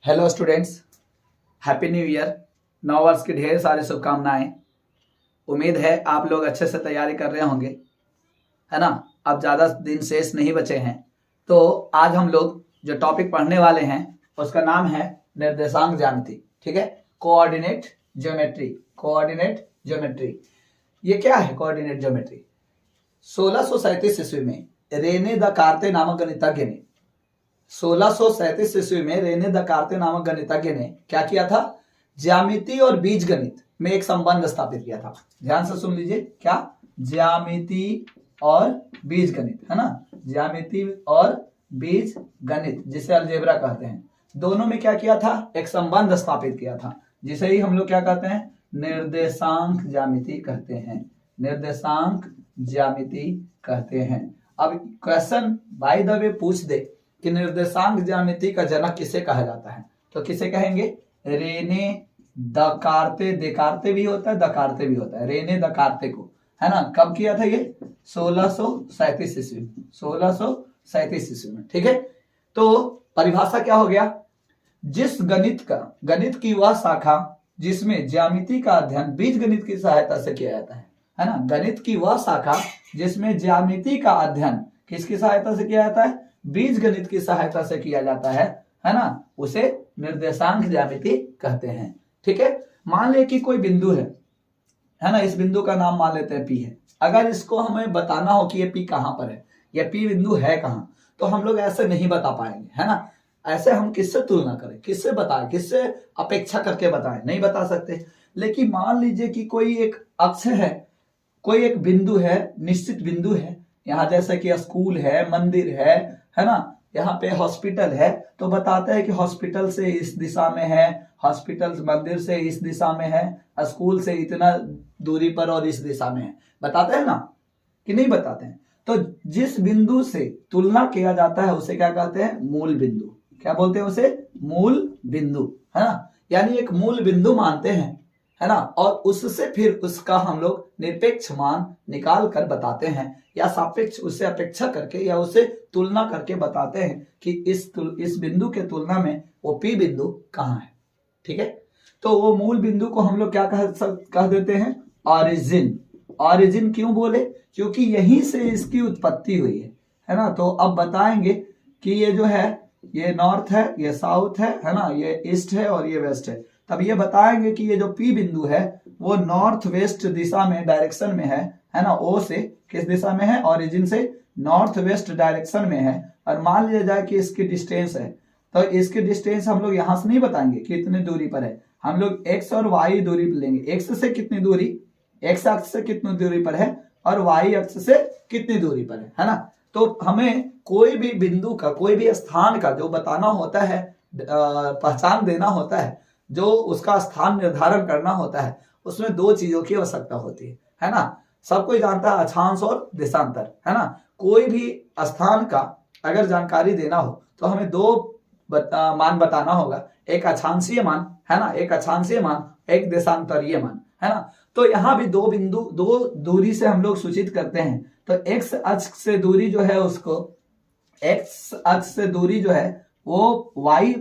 Hello students, happy new year. नव वर्ष की ढेर सारी शुभकामनाएं। उम्मीद है आप लोग अच्छे से तैयारी कर रहे होंगे, है ना। अब ज़्यादा दिन शेष नहीं बचे हैं, तो आज हम लोग जो टॉपिक पढ़ने वाले हैं उसका नाम है निर्देशांक ज्यामिति। ठीक है, कोऑर्डिनेट ज्योमेट्री। कोऑर्डिनेट ज्योमेट्री ये क्या है? कोऑर्डिनेट ज्योमेट्री 1637 ईस्वी में रेने द कार्ते नामक गणितज्ञ ने 1637 ईस्वी में रेने द कार्ते नामक गणितज्ञ ने क्या किया था? ज्यामिति और बीजगणित में एक संबंध स्थापित किया था। ध्यान से सुन लीजिए, क्या? ज्यामिति और बीजगणित, है ना। ज्यामिति और बीजगणित जिसे अलजेब्रा कहते हैं, दोनों में क्या किया था? एक संबंध स्थापित किया था, जिसे ही हम लोग क्या कहते हैं? निर्देशांक ज्यामिति कहते हैं। निर्देशांक ज्यामिति कहते हैं। अब क्वेश्चन बाय द वे पूछ दे कि निर्देशांक ज्यामिति का जनक किसे कहा जाता है, तो किसे कहेंगे? रेने दकार्ते। देकार्ते भी होता है, दकार्ते भी होता है। रेने दकार्ते को, है ना। कब किया था ये? 1637 ईस्वी में। 1637 ईस्वी में। ठीक है, तो परिभाषा क्या हो गया? जिस गणित की वह शाखा जिसमें ज्यामिति का अध्ययन बीजगणित की सहायता से किया जाता है ना। गणित की वह शाखा जिसमें ज्यामिति का अध्ययन किसकी सहायता से किया जाता है? बीजगणित की सहायता से किया जाता है ना। उसे निर्देशांक ज्यामिति कहते हैं। ठीक है, मान ले कि कोई बिंदु है ना। इस बिंदु का नाम मान लेते हैं P है। अगर इसको हमें बताना हो कि ये P कहां पर है, या P बिंदु है कहां, तो हम लोग ऐसे नहीं बता पाएंगे, है ना। ऐसे हम किससे तुलना करें, किससे बताएं, किससे अपेक्षा करके बताएं? नहीं बता सकते। लेकिन मान लीजिए कि कोई एक अक्ष है, कोई एक बिंदु है, निश्चित बिंदु है। यहाँ जैसे कि स्कूल है, मंदिर है ना। यहाँ पे हॉस्पिटल है, तो बताते हैं कि हॉस्पिटल से इस दिशा में है, हॉस्पिटल मंदिर से इस दिशा में है, स्कूल से इतना दूरी पर और इस दिशा में है। बताते हैं ना कि नहीं बताते हैं? तो जिस बिंदु से तुलना किया जाता है उसे क्या कहते हैं? मूल बिंदु। क्या बोलते हैं उसे? मूल बिंदु, है ना। यानी एक मूल बिंदु मानते हैं, है ना, और उससे फिर उसका हम लोग निरपेक्ष मान निकाल कर बताते हैं, या सापेक्ष उससे अपेक्षा करके या उसे तुलना करके बताते हैं कि इस बिंदु के तुलना में वो P बिंदु कहाँ है। ठीक है, तो वो मूल बिंदु को हम लोग क्या कह देते हैं? ऑरिजिन। ऑरिजिन क्यों बोले? क्योंकि यहीं से इसकी उत्पत्ति हुई है ना। तो अब बताएंगे कि ये जो है, ये नॉर्थ है, ये साउथ है ना, ये ईस्ट है और ये वेस्ट है। तब ये बताएंगे कि ये जो P बिंदु है वो नॉर्थ वेस्ट दिशा में, डायरेक्शन में है ना। O से किस दिशा में है? ओरिजिन से नॉर्थ वेस्ट डायरेक्शन में है। और मान लिया जाए कि इसकी डिस्टेंस है, तो इसकी डिस्टेंस हम लोग यहां से नहीं बताएंगे कि इतनी दूरी पर है। हम लोग x और y दूरी लेंगे। x से कितनी दूरी, x अक्ष से कितनी दूरी पर है, और y अक्ष से कितनी दूरी पर है ना। तो हमें कोई भी बिंदु का, कोई भी स्थान का जो बताना होता है, पहचान देना होता है, जो उसका स्थान निर्धारण करना होता है, उसमें दो चीजों की आवश्यकता होती है ना। सब कोई जानता है अक्षांश और देशांतर, है ना। कोई भी स्थान का अगर जानकारी देना हो तो हमें दो मान बताना होगा। एक अक्षांशीय मान, है ना, एक अक्षांशीय मान, एक देशांतरीय मान, है ना। तो यहाँ भी दो बिंदु, दो दूरी से हम लोग सूचित करते हैं। तो x अक्ष से दूरी जो है, उसको x अक्ष से दूरी जो है वो y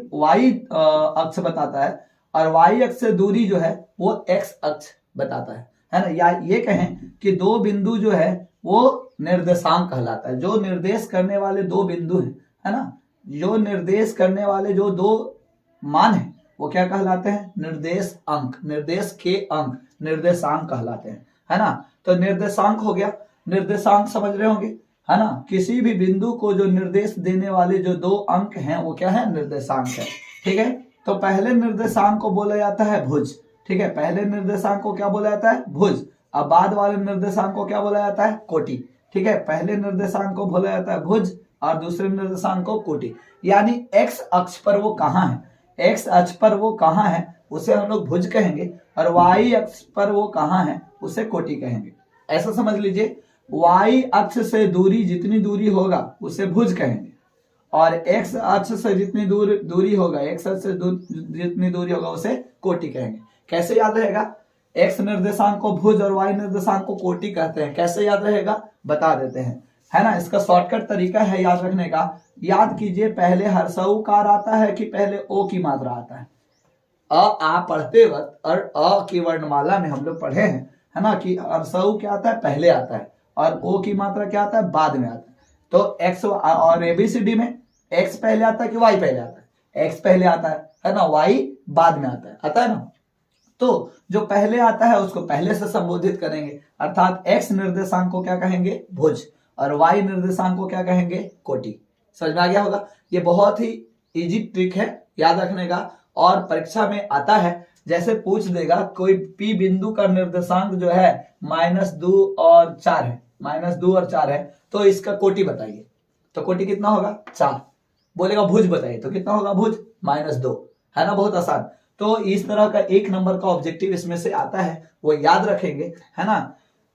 अक्ष बताता है, और y अक्ष से दूरी जो है वो x अक्ष बताता है ना। या ये कहें कि दो बिंदु जो है वो निर्देशांक कहलाता है। जो निर्देश करने वाले दो बिंदु हैं, है ना, जो निर्देश करने वाले जो दो मान हैं वो क्या कहलाते हैं? निर्देश अंक। निर्देश के अंक निर्देशांक कहलाते हैं, है ना। तो निर्देशांक हो गया। निर्देशांक समझ रहे होंगे, है ना। किसी भी बिंदु को जो निर्देश देने वाले जो दो अंक हैं वो क्या है? निर्देशांक है। ठीक है, तो पहले निर्देशांक को बोला जाता है भुज। ठीक है, पहले निर्देशांक को क्या बोला जाता है? भुज। अब बाद वाले निर्देशांक को क्या बोला जाता है? कोटि। ठीक है, पहले निर्देशांक को बोला जाता है भुज और दूसरे निर्देशांक को कोटि। यानी x अक्ष पर वो कहाँ है, x अक्ष पर वो कहाँ है उसे हम लोग भुज कहेंगे, और y अक्ष पर वो कहाँ है उसे कोटि कहेंगे। ऐसा समझ लीजिए, y अक्ष से दूरी जितनी दूरी होगा उसे भुज कहेंगे, और x अक्ष से जितनी दूरी होगा, x अक्ष से जितनी दूरी होगा उसे कोटि कहेंगे। कैसे याद रहेगा? x निर्देशांक को भुज और y निर्देशांक को कोटि कहते हैं। कैसे याद रहेगा? बता देते हैं, है ना। इसका शॉर्टकट तरीका है याद रखने का। याद कीजिए पहले हर्षऊकार आता है कि पहले ओ की मात्रा आता है। आ पढ़ते वक्त और अ की वर्णमाला में हम लोग पढ़े हैं, है ना, कि हर्षऊ क्या आता है, पहले आता है, और ओ की मात्रा क्या आता है, बाद में आता है। तो एक्स और एबीसीडी में एक्स पहले आता है कि वाई पहले आता है, एक्स पहले आता है ना, वाई बाद में आता है ना। तो जो पहले आता है उसको पहले से संबोधित करेंगे, अर्थात एक्स निर्देशांक को क्या कहेंगे, भुज, और वाई निर्देशांक को क्या कहेंगे, कोटि। समझ में आ गया होगा। ये बहुत ही इजी ट्रिक है याद रखने का, और परीक्षा में आता है, जैसे पूछ देगा कोई पी बिंदु का निर्देशांक जो है -2 और 4 है, -2 और 4 है, तो इसका कोटि बताइए, तो कोटि कितना होगा, 4। बोलेगा भुज बताइए, तो कितना होगा भुज, -2, है ना, बहुत आसान। तो इस तरह का 1 नंबर का ऑब्जेक्टिव इसमें से आता है, वो याद रखेंगे, है ना।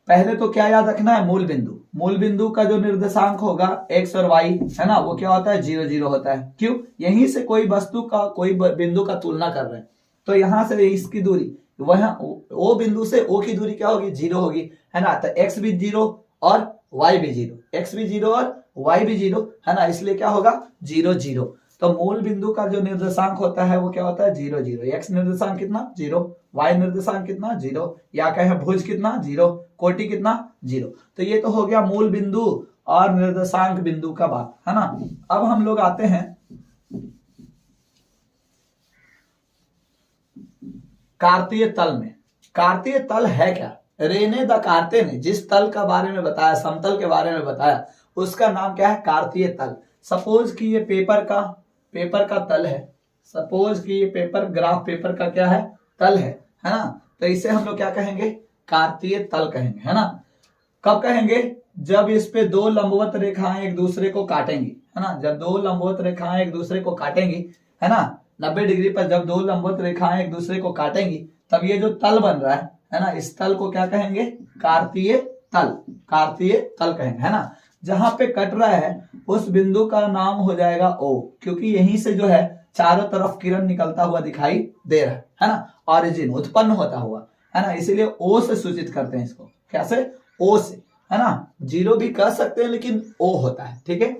पहले तो क्या याद रखना है, मूल बिंदु। मूल बिंदु का जो निर्देशांक होगा एक्स और वाई, है ना, वो क्या होता है, 0 0 होता है। क्यों, यहीं से कोई वस्तु का, कोई बिंदु का तुलना कर रहे हैं, तो यहां से इसकी दूरी, वहां ओ बिंदु से ओ की दूरी क्या होगी, 0 होगी, है ना। तो एक्स भी 0 और वाई भी 0, एक्स भी 0 और वाई भी 0, है ना, इसलिए क्या होगा, 0 0। तो मूल बिंदु का जो निर्देशांक होता है वो क्या होता है, 0 0। एक्स निर्देशांक कितना, 0, वाई निर्देशांक कितना, 0, या कहें भुज कितना, 0, कोटि कितना, 0। तो ये तो हो गया मूल बिंदु और निर्देशांक बिंदु का बात, है ना। अब हम लोग आते हैं कार्तीय तल में। कार्तीय तल है क्या, रेने द कार्ते ने जिस तल का बारे में बताया, समतल के बारे में बताया, उसका नाम क्या है, कार्तीय तल। सपोज कि ये पेपर का तल है, सपोज कि ये ग्राफ पेपर का क्या है, तल है ना। तो इसे हम लोग क्या कहेंगे, कार्तीय तल कहेंगे, है ना। कब कहेंगे, जब इस पे 2 लंबवत रेखाएं एक दूसरे को काटेंगी, है ना। जब 2 लंबवत रेखाएं एक दूसरे को काटेंगी, है ना, 90 डिग्री पर जब 2 लंबवत रेखाएं एक दूसरे को काटेंगी, तब ये जो तल बन रहा है ना, इस तल को क्या कहेंगे, कार्तीय तल, कार्तीय तल कहेंगे, है ना। जहां पे कट रहा है उस बिंदु का नाम हो जाएगा ओ, क्योंकि यहीं से जो है चारों तरफ किरण निकलता हुआ दिखाई दे रहा है ना, ऑरिजिन उत्पन्न होता हुआ, है ना, इसीलिए ओ से सूचित करते हैं इसको, कैसे, ओ से, है ना। 0 भी कह सकते हैं लेकिन ओ होता है, ठीक है।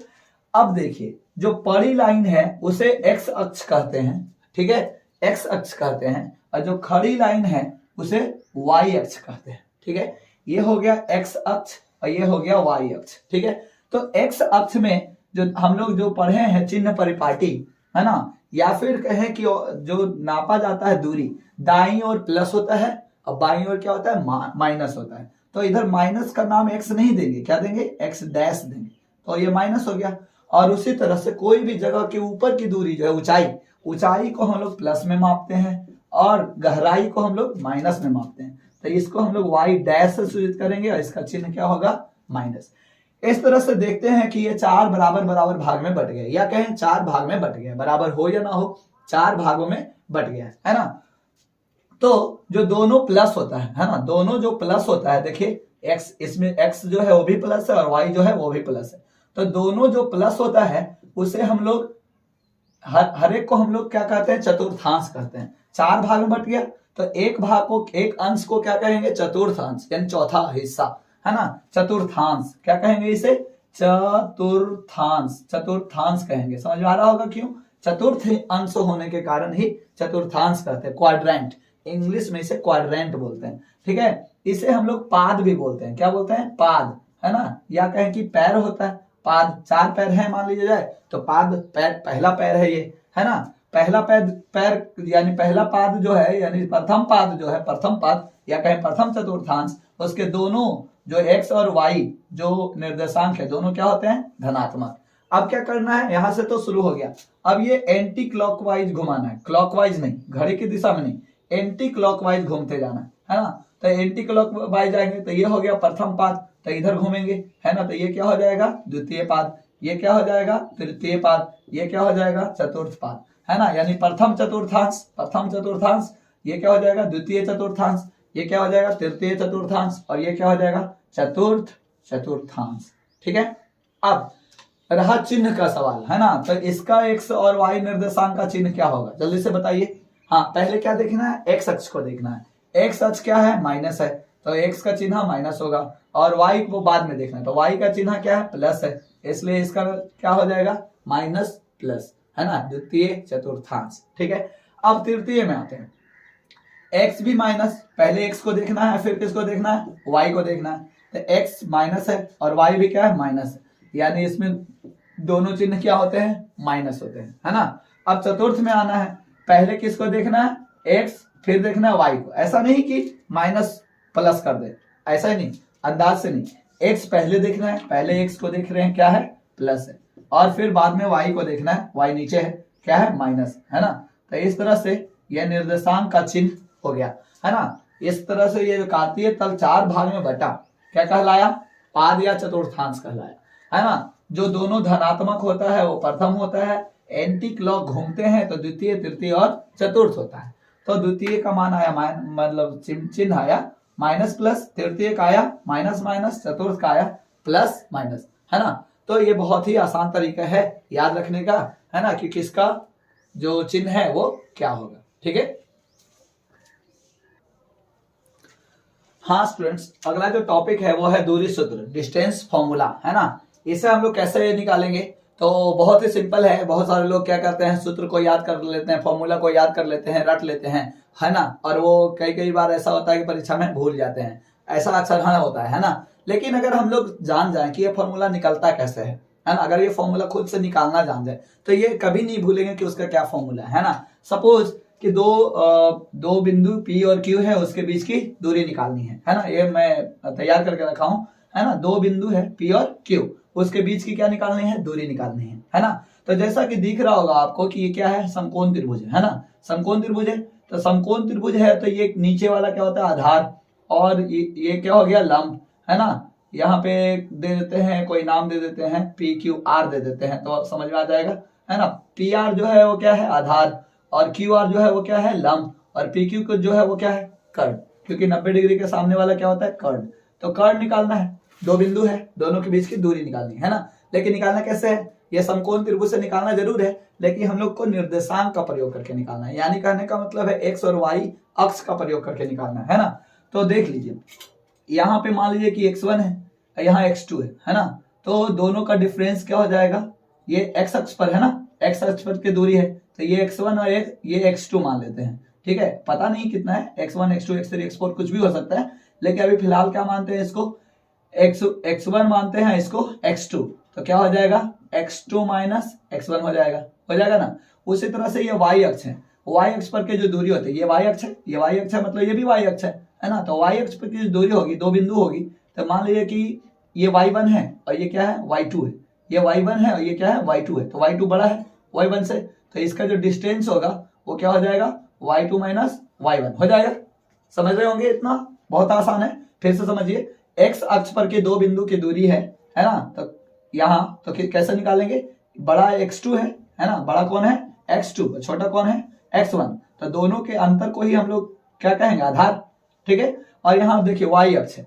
अब देखिए जो पड़ी लाइन है उसे एक्स अक्ष कहते हैं, ठीक है, एक्स अक्ष कहते हैं, और जो खड़ी लाइन है उसे वाई अक्ष कहते हैं, ठीक है। ये हो गया एक्स अक्ष और ये हो गया वाई अक्ष, ठीक है। तो एक्स अक्ष में जो हम लोग जो पढ़े हैं चिन्ह परिपाटी, है ना, या फिर कहें कि जो नापा जाता है दूरी, दाईं ओर प्लस होता है और बाईं ओर क्या होता है, माइनस होता है। तो इधर माइनस का नाम एक्स नहीं देंगे, क्या देंगे, एक्स डैश देंगे, तो ये माइनस हो गया। और उसी तरह से कोई भी जगह के ऊपर की दूरी जो है, ऊंचाई को हम लोग प्लस में मापते हैं और गहराई को हम लोग माइनस में मापते हैं, तो इसको हम लोग वाई डैश से सूचित करेंगे और इसका चिन्ह क्या होगा, माइनस। इस तरह से देखते हैं कि ये 4 बराबर बराबर भाग में बट गए, या कहें 4 भाग में बट गए, बराबर हो या ना हो, 4 भागों में बट गया है ना। तो जो दोनों प्लस होता है ना, दोनों जो प्लस होता है, देखिए एक्स, इसमें एक्स जो है वो भी प्लस है और वाई जो है वो भी प्लस है, तो दोनों जो प्लस होता है उसे हम लोग हर एक को हम लोग क्या कहते हैं, चतुर्थांश कहते हैं। 4 भाग में बट गया तो एक भाग को, एक अंश को क्या कहेंगे, चतुर्थांश, यानी चौथा हिस्सा, है ना, चतुर्थांश क्या कहेंगे इसे, चतुर्थांश, चतुर्थांश कहेंगे। समझ में आ रहा होगा क्यों, चतुर्थ अंश होने के कारण ही चतुर्थांश कहते हैं, क्वाड्रेंट, इंग्लिश में इसे क्वाड्रेंट बोलते हैं, ठीक है। इसे हम लोग पाद भी बोलते हैं, क्या बोलते हैं, पाद, है ना, या कहें कि पैर होता है, पाद, 4 पैर है मान लीजिए जाए, तो पाद पैर, पहला पैर है ये, है ना, पहला पैर यानी पहला पाद जो है, यानी प्रथम पाद जो है, प्रथम पाद या कहें प्रथम चतुर्थांश, उसके दोनों जो एक्स और वाई जो निर्देशांक है दोनों क्या होते हैं, धनात्मक। अब क्या करना है, यहां से तो शुरू हो गया, अब ये एंटी क्लॉकवाइज घुमाना है, क्लॉकवाइज नहीं, घड़ी की दिशा में नहीं, एंटी क्लॉकवाइज घूमते जाना है ना। तो एंटी क्लॉकवाइज जाएंगे तो ये हो गया प्रथम पाद, तो इधर घूमेंगे, है ना, तो ये क्या हो जाएगा, द्वितीय पाद, ये क्या हो जाएगा, तृतीय पाद, ये क्या हो जाएगा, चतुर्थ पाद, है ना, यानी प्रथम चतुर्थांश, ये क्या हो जाएगा, द्वितीय चतुर्थांश, ये क्या हो जाएगा, तृतीय चतुर्थांश, और ये क्या हो जाएगा, चतुर्थ चतुर्थांश, ठीक है। अब रहा चिन्ह का सवाल, है ना, तो इसका एक्स और वाई निर्देशांक का चिन्ह क्या होगा, जल्दी से बताइए। हाँ, पहले क्या देखना है, एक्स अक्ष को देखना है। एक्स अक्ष क्या है, माइनस है, तो एक्स का चिन्ह माइनस होगा, और y को बाद में देखना है, तो y का चिन्ह क्या है, प्लस है, इसलिए इसका क्या हो जाएगा, माइनस प्लस, है ना, द्वितीय चतुर्थांश। ठीक है, अब तृतीय में आते हैं। x भी माइनस, पहले x को देखना है, फिर किसको देखना है, y को देखना है। तो x माइनस है और y भी क्या है, माइनस है, यानी इसमें दोनों चिन्ह क्या होते हैं, माइनस होते हैं, है ना। अब चतुर्थ में आना है, पहले किसको देखना है, x, फिर देखना है y को। ऐसा नहीं कि माइनस प्लस कर दे, ऐसा ही नहीं, अंदाज से नहीं, x पहले देखना है, पहले x को देख रहे हैं, क्या है, प्लस है, और फिर बाद में y को देखना है, y नीचे है, क्या है, माइनस, है ना। तो इस तरह से यह निर्देशांक का चिन्ह हो गया, है ना। इस तरह से ये कार्तीय तल 4 भाग में बटा, क्या कहलाया, पाद या चतुर्थांश कहलाया, है ना। जो दोनों धनात्मक होता है वो प्रथम होता है, एंटी क्लॉक घूमते हैं तो द्वितीय, तृतीय और चतुर्थ होता है। तो द्वितीय का मान आया मतलब चिन्ह आया माइनस प्लस, तृतीय का आया माइनस माइनस, चतुर्थ का आया प्लस माइनस, है ना। तो ये बहुत ही आसान तरीका है याद रखने का, है ना, कि किसका जो चिन्ह है वो क्या होगा। ठीक है, हाँ स्टूडेंट्स, अगला जो टॉपिक है वो है दूरी सूत्र, डिस्टेंस फॉर्मूला, है ना। इसे हम लोग कैसे निकालेंगे, तो बहुत ही सिंपल है। बहुत सारे लोग क्या करते हैं, सूत्र को याद कर लेते हैं, फॉर्मूला को याद कर लेते हैं, रट लेते हैं, है ना, और वो कई बार ऐसा होता है कि परीक्षा में भूल जाते हैं, ऐसा अक्सर हाँ होता है ना। लेकिन अगर हम लोग जान जाए कि ये फॉर्मूला निकलता कैसे है ना, अगर ये फॉर्मूला खुद से निकालना जान जाए तो ये कभी नहीं भूलेंगे कि उसका क्या फॉर्मूला है ना। सपोज कि दो बिंदु P और Q है, उसके बीच की दूरी निकालनी है ना। ये मैं तैयार करके रखा हूं, है ना। दो बिंदु है P और Q, उसके बीच की क्या निकालनी है, दूरी निकालनी है ना। तो जैसा कि दिख रहा होगा आपको कि ये क्या है, समकोण त्रिभुज है ना। समकोण त्रिभुज है, तो समकोण त्रिभुज है तो ये नीचे वाला क्या होता है, आधार, और ये क्या हो गया, लंब, है ना। यहाँ पे दे देते हैं, कोई नाम दे देते हैं, PQR दे देते हैं, तो समझ में आ जाएगा, है ना। PR जो है वो क्या है, आधार, और QR जो है वो क्या है, लंब, और PQ को जो है वो क्या है, कर्ण, क्योंकि 90 डिग्री के सामने वाला क्या होता है, कर्ण। तो कर्ण निकालना है, दो बिंदु है, दोनों के बीच की दूरी निकालनी है ना। लेकिन निकालना कैसे है, ये समकोण त्रिभुज से निकालना जरूर है, लेकिन हम लोग को निर्देशांक का प्रयोग करके निकालना है, यानी कहने का मतलब है x और y अक्ष का प्रयोग करके निकालना है ना। तो देख लीजिए, यहाँ पे मान लीजिए कि x1 है, यहाँ x2 है ना। तो दोनों का डिफरेंस क्या हो जाएगा, ये x अक्ष पर है ना, x अक्ष पर की दूरी है, तो ये x1 और ये x2 मान लेते हैं। ठीक है, पता नहीं कितना है, x1 x2 x3 x4 कुछ भी हो सकता है, लेकिन अभी फिलहाल क्या मानते हैं इसको, x1 मानते हैं, इसको x2, तो क्या हो जाएगा, x2 माइनस x1 हो जाएगा ना। उसी तरह से ये y अक्ष है, y अक्ष पर की जो दूरी होती है, ये y अक्ष है, ये y अक्ष है, मतलब ये भी y अक्ष है ना। तो y अक्ष पर की जो दूरी होगी, दो बिंदु होगी, तो मान लीजिए कि ये y1 है और ये क्या है, y2 है, ये y1 है और ये क्या है, y2 है, तो y2 बड़ा है y1 से, तो इसका जो डिस्टेंस होगा वो क्या हो जाएगा, y2 माइनस y1 हो जाएगा। समझ रहे होंगे, इतना बहुत आसान है। फिर से समझिए, x अक्ष पर के दो बिंदु की दूरी है ना, तो यहाँ तो कैसे निकालेंगे, बड़ा x2 है ना, बड़ा कौन है, x2, छोटा कौन है, x1, तो दोनों के अंतर को ही हम लोग क्या कहेंगे, आधार। ठीक है, और यहाँ देखिए y अक्ष है,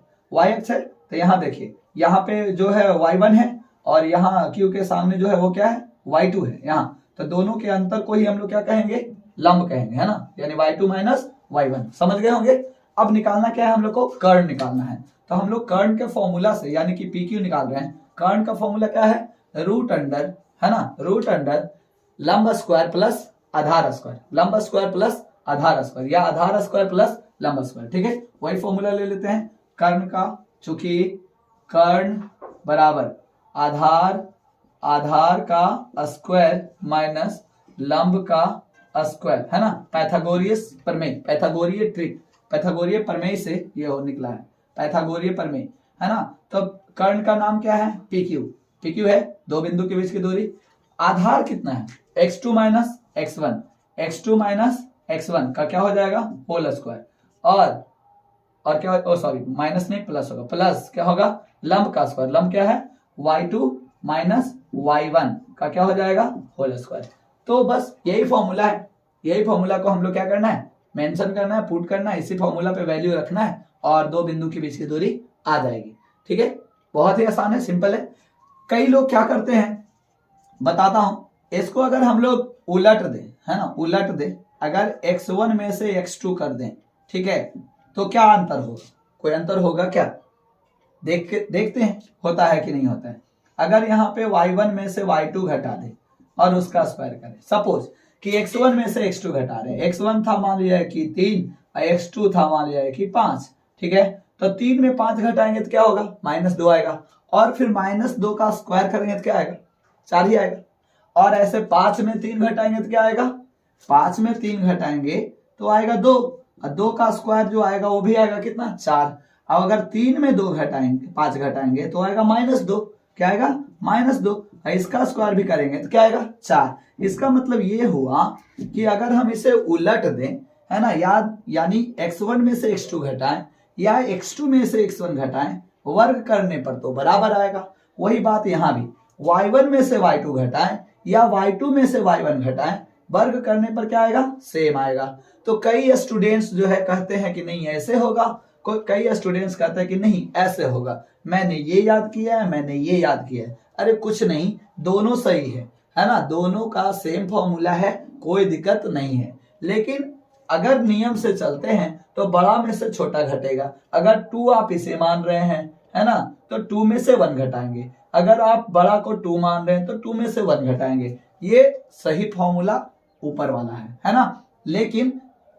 तो यहाँ देखिए, यहाँ पे जो है y1 है, और यहाँ Q के सामने जो है वो क्या है, y2 है यहाँ, तो दोनों के अंतर को ही हम लोग क्या कहेंगे, लंब कहेंगे, है ना, यानी y2 माइनस y1। समझ गए होंगे। अब निकालना क्या है, हम लोग को कर्ण निकालना है, तो हम लोग कर्ण के फॉर्मूला से, यानी कि PQ निकाल रहे हैं। कर्ण का फॉर्मूला क्या है, रूट अंडर, है ना, रूट अंडर लंब स्क्वायर प्लस आधार स्क्वायर, लंब स्क्वायर प्लस आधार स्क्वायर, या आधार स्क्वायर प्लस लंब स्क्वायर। ठीक है, वही फॉर्मूला ले लेते हैं कर्ण का, चूंकि कर्ण बराबर आधार का स्क्वायर माइनस लंब का स्क्वायर, है ना। पैथागोरीय प्रमेय से ये हो निकला है, पैथागोरीय प्रमेय, है ना। तो कर्ण का नाम क्या है, PQ है, दो बिंदु के बीच की दूरी। आधार कितना है, x2 माइनस x1 का क्या हो जाएगा, होल स्क्वायर, और क्या, सॉरी माइनस नहीं प्लस होगा, प्लस क्या होगा, लंब का स्क्वायर, लंब क्या है, y2 माइनस y1 का क्या हो जाएगा, होल स्क्वायर। तो बस यही फॉर्मूला है, यही फॉर्मूला को हम लोग क्या करना है, मेंशन करना है, पुट करना है, इसी फॉर्मूला पे वैल्यू रखना है, और दो बिंदु के बीच की दूरी आ जाएगी। ठीक है, बहुत ही आसान है, सिंपल है। कई लोग क्या करते हैं, बताता हूं, इसको अगर हम लोग उलट दें, है ना, उलट दें, अगर x1 में से x2 कर दें, ठीक है, तो क्या अंतर होगा, कोई अंतर होगा क्या, देखते हैं होता है कि नहीं होता है। अगर यहाँ पे y1 में से y2 घटा दे और उसका स्क्वायर करें, सपोज कि x1 में से x2 घटा रहे, x1 था मान लिया कि 3 और x2 था मान लिया कि 5, ठीक है। तो 3 में 5 घटाएंगे तो क्या होगा, -2 आएगा, और फिर -2 का स्क्वायर करेंगे तो क्या आएगा, 4 ही आएगा। और ऐसे 5 में 3 घटाएंगे तो क्या आएगा, 5 में 3 घटाएंगे तो आएगा 2, और 2 का स्क्वायर जो आएगा वो भी आएगा कितना, 4। अब अगर 3 में 2 घटाएंगे, 5 घटाएंगे तो आएगा -2, क्या आएगा, -2। इसका स्क्वायर भी करेंगे तो क्या आएगा, 4। इसका मतलब ये हुआ कि अगर हम इसे उलट दें, है ना, यानी x1 में से x2 घटाएं या x2 में से x1 घटाएं, वर्ग करने पर तो बराबर आएगा। वही बात यहाँ भी, y1 में से y2 घटाएं या y2 में से y1 घटाएं, वर्ग करने पर क्या आएगा, सेम आएगा। तो कई स्टूडेंट्स जो है कहते हैं कि नहीं ऐसे होगा, कई स्टूडेंट्स कहते हैं कि नहीं ऐसे होगा, मैंने ये याद किया है, मैंने ये याद किया है। अरे कुछ नहीं, दोनों सही है ना, दोनों का सेम फॉर्मूला है, कोई दिक्कत नहीं है। लेकिन अगर नियम से चलते हैं तो बड़ा में से छोटा घटेगा। अगर 2 आप इसे मान रहे हैं, है ना, तो 2 में से 1 घटाएंगे। अगर आप बड़ा को 2 मान रहे हैं तो 2 में से 1 घटाएंगे। ये सही फॉर्मूला ऊपर वाला है ना, लेकिन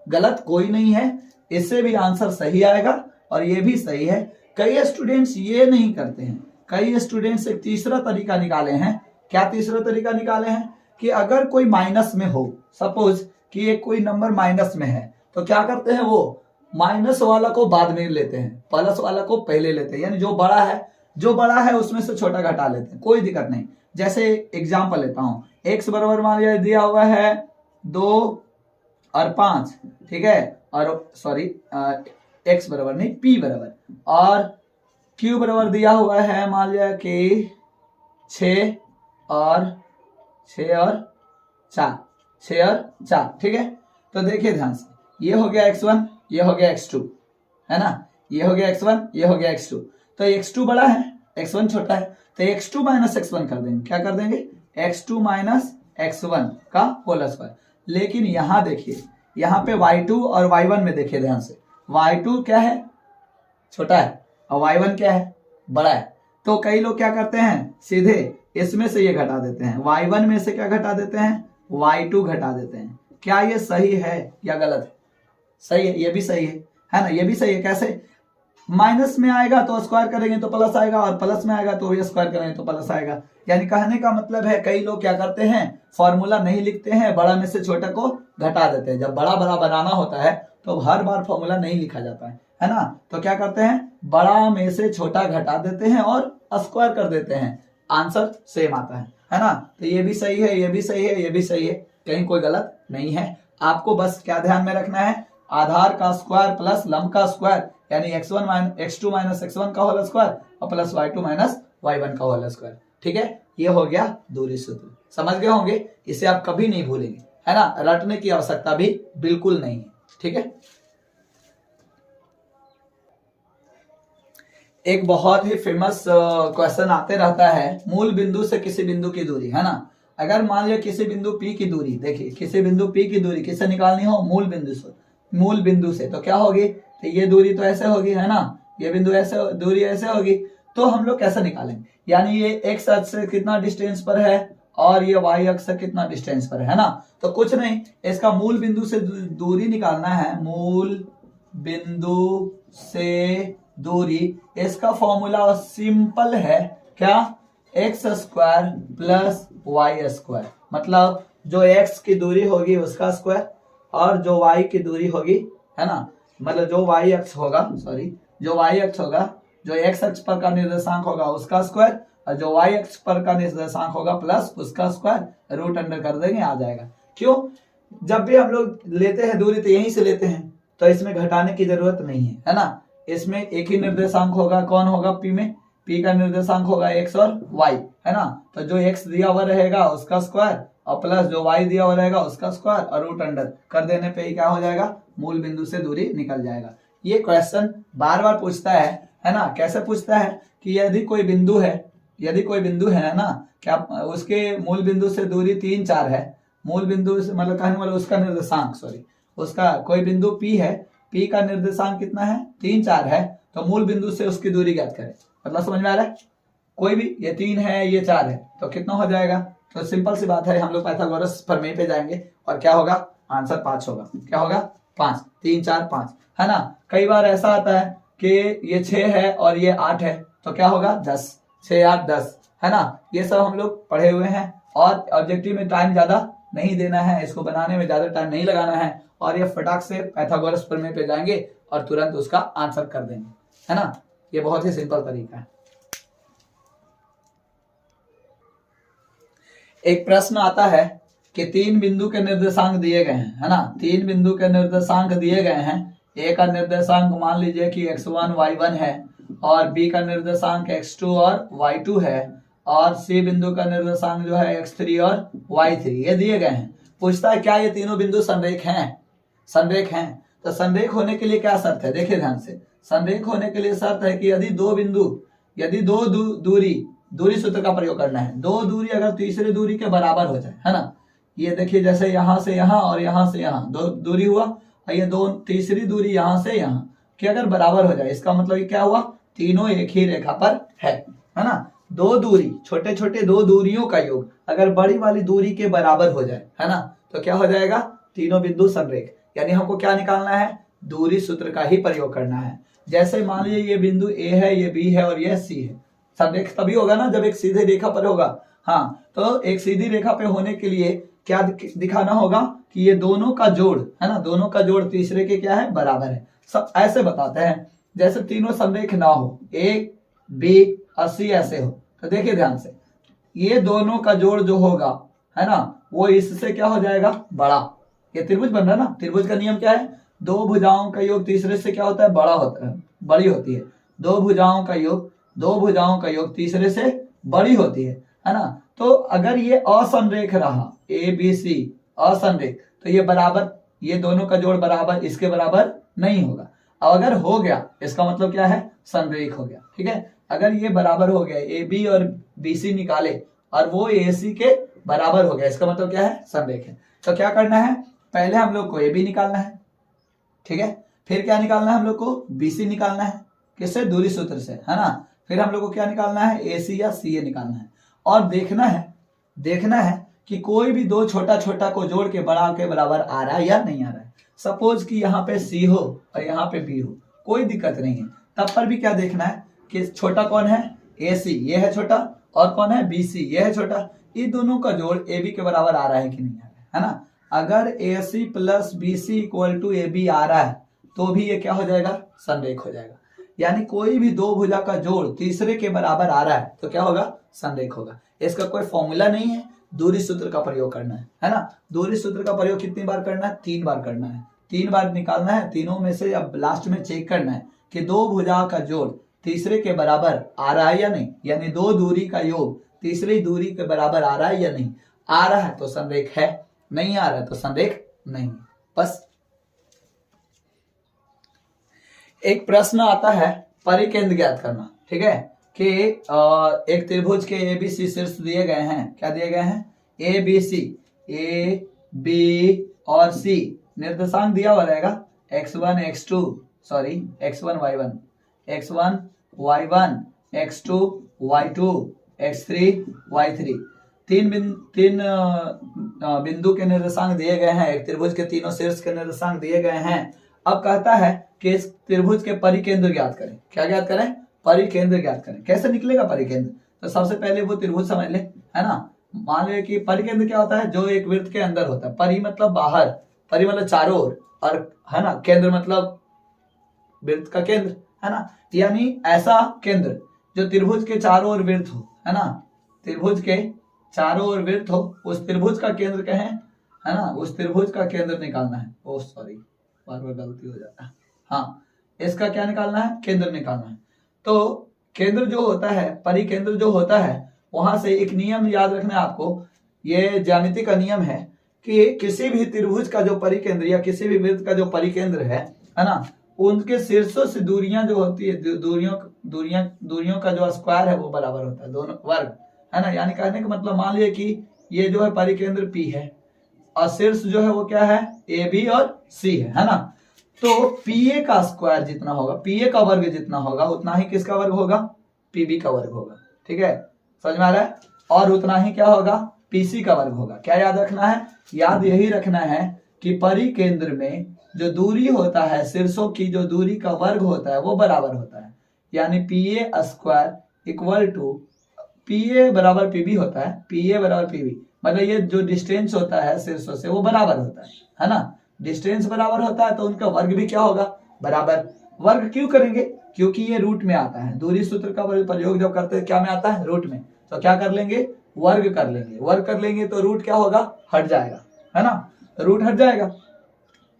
गलत कोई नहीं है, इससे भी आंसर सही आएगा और ये भी सही है। कई स्टूडेंट्स ये नहीं करते हैं, कई स्टूडेंट्स एक तीसरा तरीका निकाले हैं। क्या तीसरा तरीका निकाले हैं कि अगर कोई माइनस में हो, सपोज कि एक कोई नंबर माइनस में है, तो क्या करते हैं, वो माइनस वाला को बाद में लेते हैं, प्लस वाला को पहले लेते हैं, यानी जो बड़ा है उसमें से छोटा घटा लेते हैं, कोई दिक्कत नहीं। जैसे एग्जांपल लेता हूं, x बराबर मान लिया दिया हुआ है 2 और 5, ठीक है, और सॉरी x बराबर नहीं p बराबर, और q बराबर दिया हुआ है मान लिया कि 6 और 4, ठीक है। तो देखिए ध्यान से, ये हो गया x1, ये हो गया x2, है ना, ये हो गया x1, ये हो गया x2। तो x2 बड़ा है, x1 छोटा है, तो x2 माइनस x1 कर देंगे। क्या कर देंगे, x2 माइनस x1 का होल स्क्वायर। लेकिन यहां देखिए, यहाँ पे y2 और y1 में देखिए ध्यान से, y2 क्या है, छोटा है, और y1 क्या है, बड़ा है। तो कई लोग क्या करते हैं, सीधे इसमें से ये घटा देते हैं, y1 में से क्या घटा देते हैं, y2 घटा देते हैं। क्या ये सही है या गलत है, सही है, ये भी सही है ना, ये भी सही है। कैसे, माइनस में आएगा तो स्क्वायर करेंगे तो प्लस आएगा, और प्लस में आएगा तो ये स्क्वायर करेंगे तो प्लस आएगा। यानी कहने का मतलब है, कई लोग क्या करते हैं, फॉर्मूला नहीं लिखते हैं, बड़ा में से छोटा को घटा देते हैं। जब बड़ा बनाना होता है तो हर बार फॉर्मूला नहीं लिखा जाता है ना, तो क्या करते हैं, बड़ा में से छोटा घटा देते हैं और स्क्वायर कर देते हैं, आंसर सेम आता है ना। तो ये भी सही है, ये भी सही है, ये भी सही है, कहीं कोई गलत नहीं है। आपको बस क्या ध्यान में रखना है, आधार का स्क्वायर प्लस लंब का स्क्वायर, यानी x2 माइनस x1 का होल स्क्वायर और प्लस y2 माइनस y1 का होल स्क्वायर, ठीक है। ये हो गया दूरी सूत्र, समझ गए होंगे, इसे आप कभी नहीं भूलेंगे, है ना, रटने की आवश्यकता भी बिल्कुल नहीं है, ठीक है। एक बहुत ही फेमस क्वेश्चन आते रहता है, मूल बिंदु से किसी बिंदु की दूरी, है ना। अगर मान लिया किसी बिंदु P की दूरी, देखिए किसी बिंदु P की दूरी किससे निकालनी हो, मूल बिंदु से, तो क्या होगी, तो ये दूरी तो ऐसे होगी, है ना, ये बिंदु ऐसे, दूरी ऐसे होगी। तो हम लोग कैसे निकालेंगे, यानी ये x अक्ष से कितना डिस्टेंस पर है और ये y अक्ष से कितना डिस्टेंस पर है ना। तो कुछ नहीं, इसका मूल बिंदु से दूरी निकालना है, मूल बिंदु से दूरी, इसका फॉर्मूला सिंपल है, क्या, x square plus y square, मतलब जो x की दूरी होगी उसका स्क्वायर और जो y की दूरी होगी, है ना, मतलब जो y अक्ष होगा, जो y अक्ष होगा, जो x अक्ष पर का निर्देशांक होगा उसका स्क्वायर, और जो y अक्ष पर का निर्देशांक होगा प्लस उसका स्क्वायर, रूट अंडर कर देंगे, आ जाएगा। क्यों, जब भी हम लोग लेते हैं दूरी तो यहीं से लेते हैं, तो इसमें घटाने की जरूरत नहीं है ना। इसमें एक ही निर्देशांक होगा, कौन होगा, P में, P का निर्देशांक होगा x और y, है ना। तो जो x दिया हुआ रहेगा उसका स्क्वायर और प्लस जो y दिया हुआ रहेगा उसका स्क्वायर, और रूट अंडर कर देने पे ही क्या हो जाएगा, मूल बिंदु से दूरी निकल जाएगा। ये क्वेश्चन बार बार पूछता है ना। कैसे पूछता है कि यदि कोई बिंदु है ना, क्या उसके मूल बिंदु से दूरी 3, 4 है, मूल बिंदु से मतलब कहने वाला उसका निर्देशांक, उसका कोई बिंदु P है, P का निर्देशांक कितना है, 3, 4 है, तो मूल बिंदु से उसकी दूरी ज्ञात करें। मतलब समझ में आ रहा है? कोई भी, ये 3 है ये 4 है तो कितना हो जाएगा? तो सिंपल सी बात है, हम लोग पाइथागोरस प्रमेय पे जाएंगे और क्या होगा? आंसर 5 होगा। क्या होगा? 5, 3 4 5, है ना। कई बार ऐसा आता है कि ये 6 है और ये 8 है तो क्या होगा? 10, 6 8 10, है ना। ये सब हम लोग पढ़े हुए हैं और ऑब्जेक्टिव में टाइम ज्यादा नहीं देना है, इसको बनाने में ज्यादा टाइम नहीं लगाना है और ये फटाक से पाइथागोरस प्रमेय पे जाएंगे और तुरंत उसका आंसर कर देंगे, है ना। ये बहुत ही सिंपल तरीका है। एक प्रश्न आता है कि 3 बिंदु के निर्देशांक दिए गए हैं, है ना। 3 बिंदु के निर्देशांक दिए गए हैं। ए का निर्देशांक मान लीजिए कि x1 y1 है और बी का निर्देशांक x2 और y2 है और सी बिंदु का निर्देशांक जो है x3 और y3, ये दिए गए हैं। पूछता है क्या ये तीनों बिंदु संरेख हैं? संरेख हैं। तो संरेख होने के लिए क्या शर्त है? देखिए ध्यान से, संरेख होने के लिए शर्त है कि यदि दो दूरी सूत्र का प्रयोग करना है। 2 दूरी अगर तीसरे दूरी के बराबर हो जाए, है ना। ये देखिए जैसे यहां से यहां और यहां से यहां 2 दूरी हुआ और ये 2 तीसरी दूरी यहां से यहां की अगर बराबर हो जाए, इसका मतलब ये क्या हुआ? तीनों एक ही रेखा पर है ना। 2 दूरी, छोटे छोटे 2 दूरियों का योग अगर बड़ी वाली दूरी के बराबर हो जाए, है ना, तो क्या हो जाएगा? तीनों बिंदु संरेख। यानी हमको क्या निकालना है? दूरी सूत्र का ही प्रयोग करना है। जैसे मान लीजिए ये बिंदु ए है, ये बी है और ये सी है। संरेख तभी होगा ना जब एक सीधे रेखा पर होगा। हाँ, तो एक सीधी रेखा पे होने के लिए क्या दिखाना होगा? कि ये दोनों का जोड़, है ना, दोनों का जोड़ तीसरे के क्या है? बराबर है। सब ऐसे बताते हैं जैसे तीनों संरेख ना हो, ए बी और सी ऐसे हो। तो देखिए ध्यान से, ये दोनों का जोड़ जो होगा, है ना, वो इससे क्या हो जाएगा? बड़ा। ये त्रिभुज बन रहा है ना। त्रिभुज का नियम क्या है? 2 भुजाओं का योग तीसरे से क्या होता है? बड़ा होता है, बड़ी होती है। 2 भुजाओं का योग तीसरे से बड़ी होती है ना। तो अगर ये असंरेख रहा, ए बी सी असंरेख, तो ये बराबर, ये दोनों का जोड़ बराबर इसके बराबर नहीं होगा। अब अगर हो गया, इसका मतलब क्या है? संरेख हो गया। ठीक है, अगर ये बराबर हो गया, ए बी और बी सी निकाले और वो ए सी के बराबर हो गया, इसका मतलब क्या है? संरेख है। तो क्या करना है? पहले हम लोग को ए बी निकालना है, ठीक है। फिर क्या निकालना है? हम लोग को बी सी निकालना है। किससे? दूरी सूत्र से, है ना। फिर हम लोग को क्या निकालना है? ए सी या सी ए निकालना है और देखना है कि कोई भी 2 छोटा छोटा को जोड़ के बड़ा के बराबर आ रहा है या नहीं आ रहा है। सपोज कि यहाँ पे सी हो और यहाँ पे बी हो, कोई दिक्कत नहीं है। तब पर भी क्या देखना है कि छोटा कौन है? ए सी, ये है छोटा, और कौन है? बी सी, ये है छोटा। इन दोनों का जोड़ ए बी के बराबर आ रहा है कि नहीं आ रहा है ना। अगर A C plus B C equal to A B आ रहा है तो भी ये क्या हो जाएगा? संरेख हो जाएगा। यानी कोई भी 2 भुजा का जोड़ तीसरे के बराबर आ रहा है तो क्या होगा? संरेख होगा। इसका कोई फॉर्मूला नहीं है, दूरी सूत्र का प्रयोग करना है ना। दूरी सूत्र का प्रयोग कितनी बार करना है? 3 बार करना है। 3 बार निकालना है। तीनों में से अब लास्ट में चेक करना है कि 2 भुजा का जोड़ तीसरे के बराबर आ रहा है या नहीं। यानी 2 दूरी का योग तीसरी दूरी के बराबर आ रहा है या नहीं। आ रहा है तो संरेख है, नहीं आ रहा है तो संरेख नहीं। बस। एक प्रश्न आता है परिकेंद्र ज्ञात करना, ठीक है, कि एक त्रिभुज के ए बी सी शीर्ष दिए गए हैं। क्या दिए गए हैं? A B C, A B और सी निर्देशांक दिया हुआ रहेगा x1 y1, x1 y1, x2 y2, x3 y3। 3 बिंदु के निर्देशांक दिए गए हैं। एक त्रिभुज के तीनों शीर्ष के निर्देशांक दिए गए हैं। अब कहता है कि इस त्रिभुज के परिकेंद्र ज्ञात करें। क्या ज्ञात करें? परिकेंद्र ज्ञात करें। कैसे निकलेगा परिकेंद्र? तो सबसे पहले वो त्रिभुज समझ ले, है ना। मान ले कि परिकेंद्र क्या होता है? जो एक वृत्त के अंदर होता है। परि मतलब बाहर, परि मतलब चारों ओर, और है ना, केंद्र मतलब वृत्त का केंद्र, है ना। यानी ऐसा केंद्र जो त्रिभुज के चारों ओर वृत्त हो, है ना, त्रिभुज के चारों ओर वृत्त हो, उस त्रिभुज का केंद्र कहें, है ना, उस त्रिभुज का केंद्र निकालना है। ओ सॉरी, बार बार गलती हो जाता है। हाँ, इसका क्या निकालना है? केंद्र निकालना है। तो केंद्र जो होता है, परिकेंद्र जो होता है, वहां से एक नियम याद रखना है आपको। ये ज्यामिति का नियम है कि किसी भी त्रिभुज का जो परिकेंद्र या किसी भी वृत्त का जो परिकेंद्र है ना, उनके शीर्षों से दूरियां जो होती है, दूरियों का जो स्क्वायर है वो बराबर होता है, दोनों वर्ग, है ना। यानी कहने का मतलब, मान लीजिए कि ये जो है परिकेंद्र P है और शीर्ष जो है वो क्या है? ए बी और सी है ना। तो पी ए का स्क्वायर जितना होगा, पी ए का वर्ग जितना होगा, उतना ही किसका वर्ग होगा? पीबी का वर्ग होगा। ठीक है, समझ में आ रहा है। और उतना ही क्या होगा, पीसी का वर्ग होगा। क्या याद रखना है, याद यही रखना है कि परिकेंद्र में जो दूरी होता है, शीर्षों की जो दूरी का वर्ग होता है वो बराबर होता है। यानी P A square equal to P A बराबर पीबी होता है, पी ए बराबर पीबी, मतलब ये जो डिस्टेंस होता है शीर्षों से वो बराबर होता है ना। डिस्टेंस बराबर होता है तो उनका वर्ग भी क्या होगा, बराबर। वर्ग क्यों करेंगे, क्योंकि ये रूट में आता है। दूरी सूत्र का प्रयोग जब करते हैं क्या में आता है, रूट में। तो क्या कर लेंगे, वर्ग कर लेंगे। वर्ग कर लेंगे तो रूट क्या होगा, हट जाएगा, है ना, रूट हट जाएगा।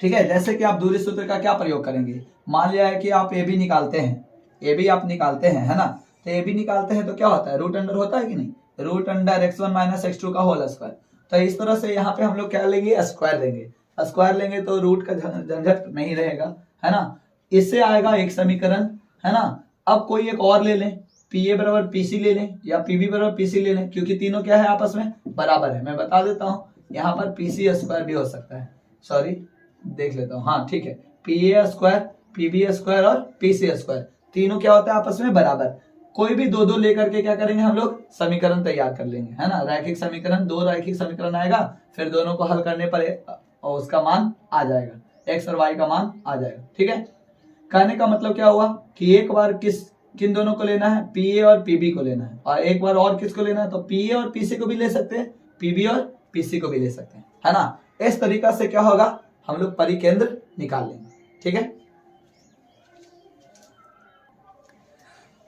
ठीक है, जैसे कि आप दूरी सूत्र का क्या प्रयोग करेंगे, मान लिया है कि आप ए बी निकालते हैं, ए बी आप निकालते हैं, है ना। तो ए बी निकालते हैं तो क्या होता है, रूट अंडर होता है कि नहीं, root under x1 minus x2 का होल स्क्वायर। तो इस तरह से यहाँ पे हम लोग क्या लेंगे, स्क्वायर लेंगे। स्क्वायर लेंगे तो रूट का झंझट नहीं रहेगा, है ना। इससे आएगा एक समीकरण, है ना। अब कोई एक और ले लें, पी ए बराबर पीसी ले लें या पीबी बराबर पीसी ले लें, क्योंकि तीनों क्या है, आपस में बराबर है। मैं बता देता हूँ, यहाँ पर पीसी स्क्वायर भी हो सकता है, सॉरी देख लेता हूँ, हाँ ठीक है, P A square, PB square और पीसी स्क्वायर तीनों क्या होता है, आपस में बराबर। कोई भी दो दो लेकर के क्या करेंगे हम लोग, समीकरण तैयार कर लेंगे, है ना। रैखिक समीकरण, दो रैखिक समीकरण आएगा, फिर दोनों को हल करने पर और उसका मान आ जाएगा, एक्स और वाई का मान आ जाएगा। ठीक है, कहने का मतलब क्या हुआ कि एक बार किन दोनों को लेना है, पी ए और पीबी को लेना है, और एक बार और किसको लेना है, तो पी ए और पीसी को भी ले सकते हैं, पीबी और पीसी को भी ले सकते हैं, है ना। इस तरीका से क्या होगा, हम लोग परिकेंद्र निकाल लेंगे। ठीक है,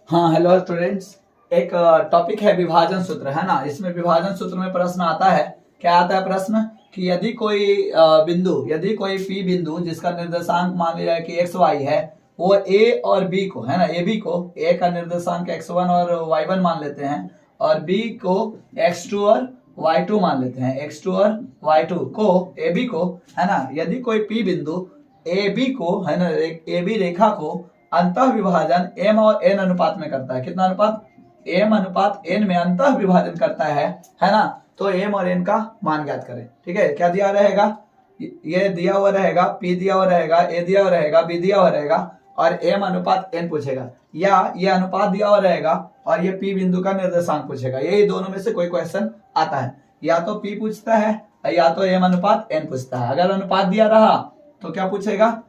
हाँ हेलो स्टूडेंट्स, एक टॉपिक है विभाजन सूत्र, है ना। इसमें विभाजन सूत्र में प्रश्न आता है, क्या आता है प्रश्न, कि यदि कोई बिंदु, यदि कोई पी बिंदु जिसका निर्देशांक मान लिया है कि एक्स वाई है, वो ए और बी को, है ना, ए बी को, ए का निर्देशांक x1 और y1 मान लेते हैं, और बी को x2 और y2 मान लेते हैं, x2 और y2 को ए बी को, है ना। यदि कोई पी बिंदु ए बी को, है ना, ए बी रेखा को अंतः विभाजन m और n अनुपात में करता है, कितना अनुपात, m अनुपात n में अंतः विभाजन करता है ना, तो m और n का मान ज्ञात करें। ठीक है, क्या दिया रहेगा, ये दिया हुआ रहेगा, p दिया हुआ रहेगा, a दिया हुआ रहेगा, b दिया हुआ रहेगा, और m अनुपात n पूछेगा, या ये अनुपात दिया हुआ रहेगा और ये p बिंदु का निर्देशांक पूछेगा। यही दोनों में से कोई क्वेश्चन आता है, या तो p पूछता है या तो m अनुपात n पूछता है। अगर अनुपात दिया रहा तो क्या पूछेगा,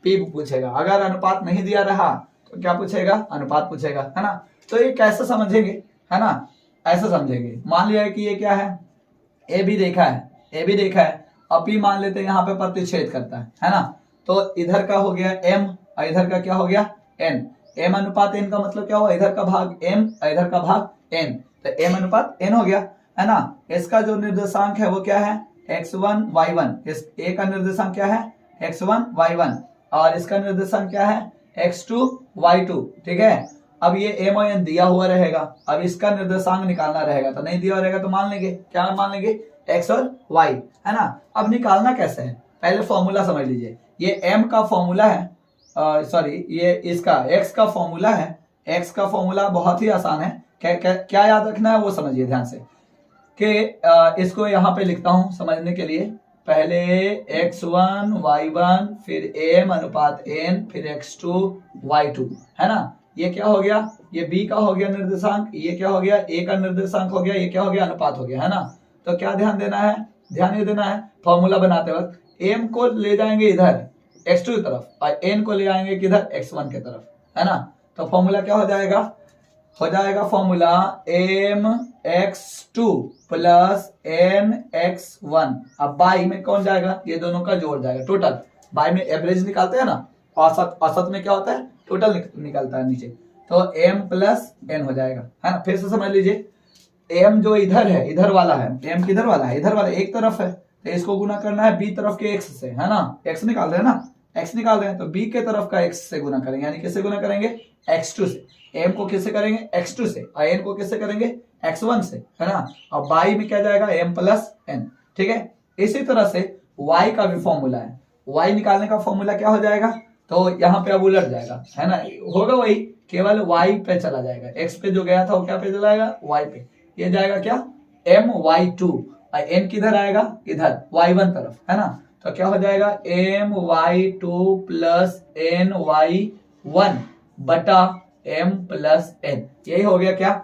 p पूछेगा। अगर अनुपात नहीं दिया रहा तो क्या पूछेगा, अनुपात पूछेगा, है ना। तो ये कैसे समझेंगे, है ना, ऐसे समझेंगे। मान लिया है कि ये क्या है, ए बी रेखा है, ए बी रेखा है, अब p मान लेते हैं यहाँ पे प्रतिच्छेद करता है ना। तो इधर का हो गया m और इधर का क्या हो गया n, m अनुपात n का मतलब क्या हुआ, इधर का भाग m और इधर का भाग n, तो m अनुपात n हो गया, है ना। इसका जो निर्देशांक है वो क्या है, x1 y1, इस a का निर्देशांक क्या है, x1 y1, और इसका निर्देशांक क्या है, x2 y2। ठीक है, अब ये m और n दिया हुआ रहेगा, अब इसका निर्देशांक निकालना रहेगा, तो नहीं दिया हुआ रहेगा तो मान लेंगे, क्या मान लेंगे, x और y, है ना। अब निकालना कैसे है, पहले फॉर्मूला समझ लीजिए। ये m का फॉर्मूला है, सॉरी ये इसका x का फॉर्मूला है। x का फॉर्मूला बहुत ही आसान है, क्या याद रखना है वो समझिए ध्यान से, कि इसको यहाँ पे लिखता हूं समझने के लिए। पहले x1 y1, फिर m अनुपात n, फिर x2 y2, है ना। ये क्या हो गया, ये b का हो गया निर्देशांक, ये क्या हो गया, a का निर्देशांक हो गया, ये क्या हो गया, अनुपात हो गया, है ना। तो क्या ध्यान देना है, ध्यान ये देना है फॉर्मूला बनाते वक्त m को ले जाएंगे इधर x2 की तरफ और n को ले आएंगे किधर, x1 की तरफ, है ना। तो फॉर्मूला क्या हो जाएगा फॉर्मूला mx2 प्लस nx1। अब बाई में कौन जाएगा, ये दोनों का जोड़ जाएगा, टोटल। बाई में एवरेज निकालते हैं ना, औसत, औसत में क्या होता है, टोटल निकलता है नीचे, तो m प्लस n हो जाएगा, है ना। फिर से समझ लीजिए, m जो इधर है, इधर वाला है, m किधर वाला है, इधर वाला एक तरफ है, तो इसको गुना करना है b तरफ के x से, है ना। x निकाल रहे हैं ना, x निकाल रहे हैं, तो b के तरफ का x से गुना करेंगे, यानी किससे गुना करेंगे, x2 से। m को किससे करेंगे, x2 से, और n को किससे करेंगे, x1 से, है ना। और बाई में क्या जाएगा, m प्लस n। ठीक है, इसी तरह से y का भी फॉर्मूला है, y निकालने का फॉर्मूला क्या हो जाएगा, तो यहाँ पे अब उलट जाएगा, है ना, होगा वही, केवल y पे चला जाएगा, x पे जो गया था वो क्या पे चला जाएगा, y पे। ये जाएगा क्या, my2, और n किधर आएगा, इधर y1 तरफ, है ना। तो क्या हो जाएगा, my2 प्लस ny1 बटा m प्लस n। यही हो गया क्या,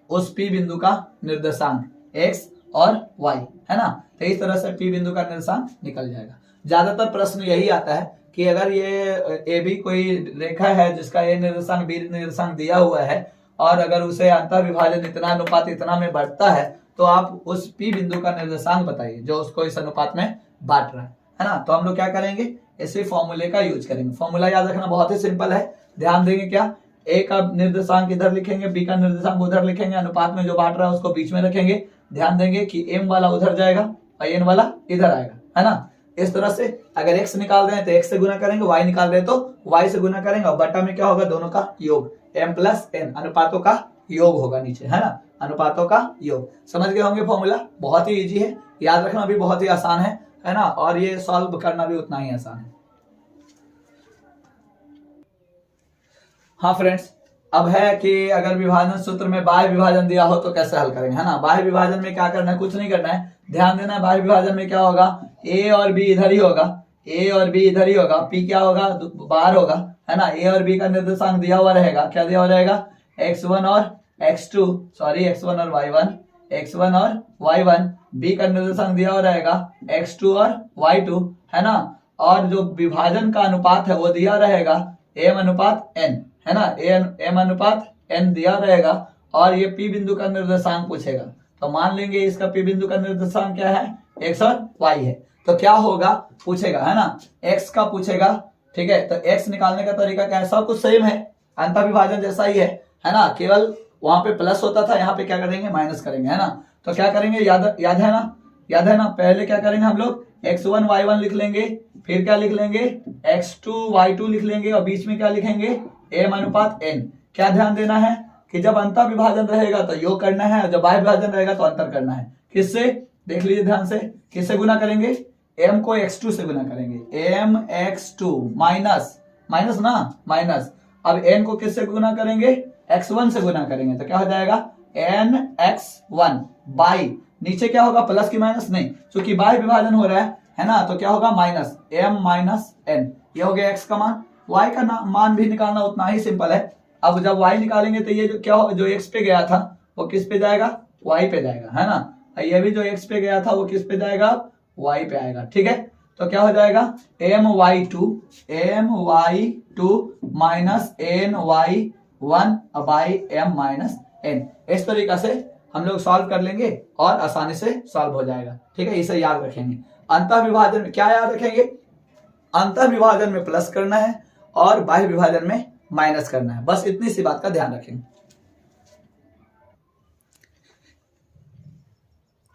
उस p बिंदु का निर्देशांक x और y, है ना। तो इस तरह से p बिंदु का निर्देशांक निकल जाएगा। ज्यादातर प्रश्न यही आता है कि अगर ये ए भी कोई रेखा है जिसका ए निर्देशांक बी निर्देशांक दिया हुआ है और अगर उसे अंतर विभाजन इतना अनुपात इतना में बढ़ता है तो आप उस पी बिंदु का निर्देशांक बताइए जो उसको इस अनुपात में बांट रहा है ना। तो हम लोग क्या करेंगे, इसी फॉर्मूले का यूज करेंगे। फॉर्मूला याद रखना बहुत ही सिंपल है। ध्यान देंगे क्या, ए का निर्देशांक इधर लिखेंगे, बी का निर्देशांक उधर लिखेंगे, अनुपात में जो बांट रहा है उसको बीच में रखेंगे। ध्यान देंगे कि एम वाला उधर जाएगा और एन वाला इधर आएगा, है ना। इस तरह से अगर x निकाल रहे हैं तो x से गुना करेंगे, y निकाल रहे हैं तो y से गुना करेंगे और बटा में क्या होगा, दोनों का योग, m प्लस n, अनुपातों का योग होगा नीचे, है ना, अनुपातों का योग। समझ गए होंगे फॉर्मूला, बहुत ही इजी है, याद रखना भी बहुत ही आसान है ना, और ये सॉल्व करना भी उतना ही आसान है। हाँ फ्रेंड्स, अब है कि अगर विभाजन सूत्र में बाह्य विभाजन दिया हो तो कैसे हल करेंगे, है ना। बाह्य विभाजन में क्या करना है, कुछ नहीं करना है, ध्यान देना है। बाह्य विभाजन में क्या होगा, a और b इधर ही होगा, a और b इधर ही होगा, p क्या होगा, बाहर होगा, है ना। a और b का निर्देशांक दिया हुआ रहेगा, क्या दिया हुआ रहेगा, x1 और x2, सॉरी x1 और y1, x1 और y1, b का निर्देशांक दिया हुआ रहेगा x2 और y2, है ना। और जो विभाजन का अनुपात है वो दिया रहेगा m अनुपात n, है ना, m अनुपात n दिया रहेगा। और ये p बिंदु का निर्देशांक पूछेगा तो मान लेंगे इसका p बिंदु का निर्देशांक क्या है, x और y है। तो क्या होगा पूछेगा, है ना, x का पूछेगा, ठीक है। तो x निकालने का तरीका क्या है, सब कुछ सेम है, अंतर विभाजन जैसा ही है ना, केवल वहां पे प्लस होता था, यहाँ पे क्या करेंगे, माइनस करेंगे, है ना। तो क्या करेंगे, याद है ना, पहले क्या करेंगे हम लोग, x1 y1 लिख लेंगे, फिर क्या लिख लेंगे, x2 y2 लिख लेंगे और बीच में क्या लिखेंगे, m अनुपात n। क्या ध्यान देना है कि जब अंतर विभाजन रहेगा तो योग करना है और जब बाह्य विभाजन रहेगा तो अंतर करना है। किससे, देख लीजिए ध्यान से, किससे गुना करेंगे, m को x2 से गुना करेंगे, m x2 माइनस ना, माइनस। अब n को किससे गुना करेंगे, x1 से गुना करेंगे, तो क्या हो जाएगा, n x1 बाई, नीचे क्या होगा, प्लस की माइनस नहीं, क्योंकि बाह्य विभाजन हो रहा है ना, तो क्या होगा, माइनस m माइनस n। ये हो गया x का मान। y का मान भी निकालना उतना ही सिंपल है। अब जब y निकालेंगे तो ये जो क्या हो, जो x पे गया था वो किस पे जाएगा, y पे जाएगा, है ना। ये भी जो x पे गया था वो किस पे जाएगा, y पे आएगा, ठीक है। तो क्या हो जाएगा, my2 minus ny1 by m minus n। इस तरीका से हम लोग सॉल्व कर लेंगे और आसानी से सॉल्व हो जाएगा, ठीक है। इसे याद रखेंगे। अंतर विभाजन में क्या याद रखेंगे, अंतर विभाजन में प्लस करना है और बाह्य विभाजन में माइनस करना है, बस इतनी सी बात का ध्यान रखेंगे।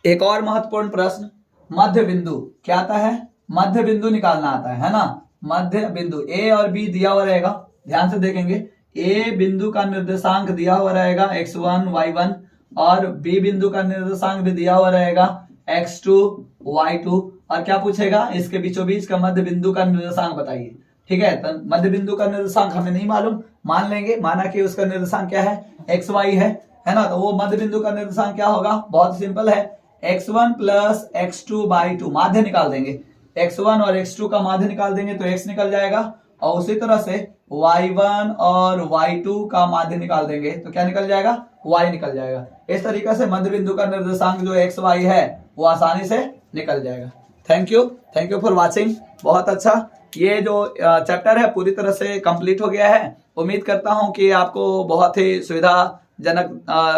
एक और महत्वपूर्ण प्रश्न, मध्य बिंदु क्या आता है, मध्य बिंदु निकालना आता है ना। मध्य बिंदु a और b दिया हुआ रहेगा, ध्यान से देखेंगे, a बिंदु का निर्देशांक दिया हुआ रहेगा x1 y1 और b बिंदु का निर्देशांक भी दिया हुआ रहेगा x2 y2। और क्या पूछेगा, इसके बीचों बीच का मध्य बिंदु का निर्देशांक बताइए, ठीक है। तो मध्य बिंदु का निर्देशांक हमें नहीं मालूम, मान लेंगे, माना कि उसका निर्देशांक क्या है, xy है ना। तो वो मध्य बिंदु का निर्देशांक क्या होगा, बहुत सिंपल है, x1 प्लस x2 बाई 2। माध्य निकाल देंगे, x1 और x2 का माध्य निकाल देंगे तो x निकल जाएगा, और उसी तरह से y1 और y2 का माध्य निकाल देंगे तो क्या निकल जाएगा, y निकल जाएगा। इस तरीके से मध्य बिंदु का निर्देशांक जो xy है वो आसानी से निकल जाएगा। Thank you for watching. बहुत अच्छा, ये जो चैप्टर है पूरी तरह से कंप्लीट हो गया है। उम्मीद करता हूं कि आपको बहुत ही सुविधाजनक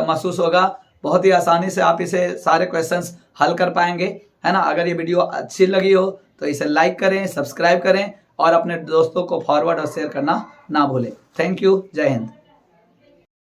महसूस होगा, बहुत ही आसानी से आप इसे सारे क्वेश्चंस हल कर पाएंगे, है ना। अगर ये वीडियो अच्छी लगी हो तो इसे लाइक करें, सब्सक्राइब करें और अपने दोस्तों को फॉरवर्ड और शेयर करना ना भूलें। थैंक यू, जय हिंद।